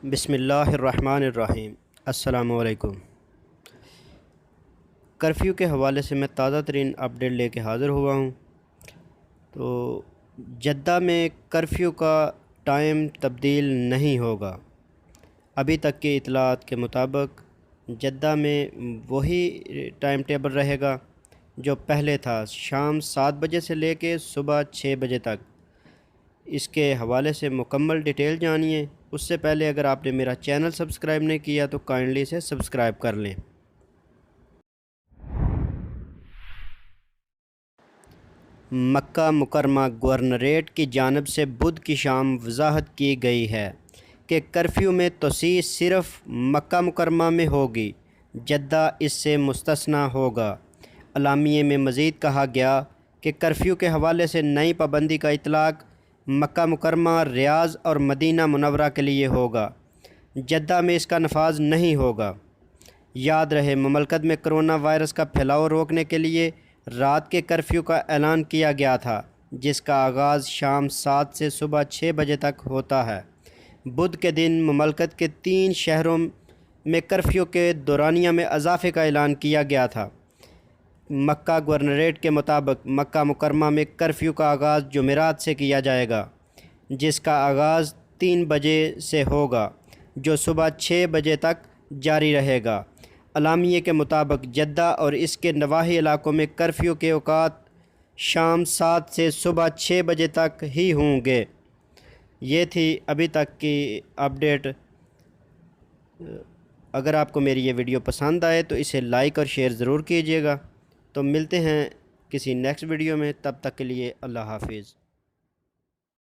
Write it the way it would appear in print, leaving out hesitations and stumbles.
بسم اللہ الرحمن الرحیم۔ السلام علیکم۔ کرفیو کے حوالے سے میں تازہ ترین اپڈیٹ لے کے حاضر ہوا ہوں۔ تو جدہ میں کرفیو کا ٹائم تبدیل نہیں ہوگا۔ ابھی تک کی اطلاعات کے مطابق جدہ میں وہی ٹائم ٹیبل رہے گا جو پہلے تھا، شام 7 بجے سے لے کے صبح 6 بجے تک۔ اس کے حوالے سے مکمل ڈیٹیل جانیے۔ اس سے پہلے اگر آپ نے میرا چینل سبسکرائب نہیں کیا تو کائنڈلی سے سبسکرائب کر لیں۔ مکہ مکرمہ گورنریٹ کی جانب سے بدھ کی شام وضاحت کی گئی ہے کہ کرفیو میں توسیع صرف مکہ مکرمہ میں ہوگی، جدہ اس سے مستثنیٰ ہوگا۔ اعلامیے میں مزید کہا گیا کہ کرفیو کے حوالے سے نئی پابندی کا اطلاق مکہ مکرمہ، ریاض اور مدینہ منورہ کے لیے ہوگا، جدہ میں اس کا نفاذ نہیں ہوگا۔ یاد رہے، مملکت میں کرونا وائرس کا پھیلاؤ روکنے کے لیے رات کے کرفیو کا اعلان کیا گیا تھا، جس کا آغاز شام 7 سے صبح 6 بجے تک ہوتا ہے۔ بدھ کے دن مملکت کے 3 شہروں میں کرفیو کے دورانیہ میں اضافے کا اعلان کیا گیا تھا۔ مکہ گورنریٹ کے مطابق مکہ مکرمہ میں کرفیو کا آغاز جمعرات سے کیا جائے گا، جس کا آغاز 3 بجے سے ہوگا، جو صبح 6 بجے تک جاری رہے گا۔ اعلامیے کے مطابق جدہ اور اس کے نواحی علاقوں میں کرفیو کے اوقات شام 7 سے صبح 6 بجے تک ہی ہوں گے۔ یہ تھی ابھی تک کی اپڈیٹ۔ اگر آپ کو میری یہ ویڈیو پسند آئے تو اسے لائک اور شیئر ضرور کیجیے گا۔ تو ملتے ہیں کسی نیکسٹ ویڈیو میں، تب تک کے لیے اللہ حافظ۔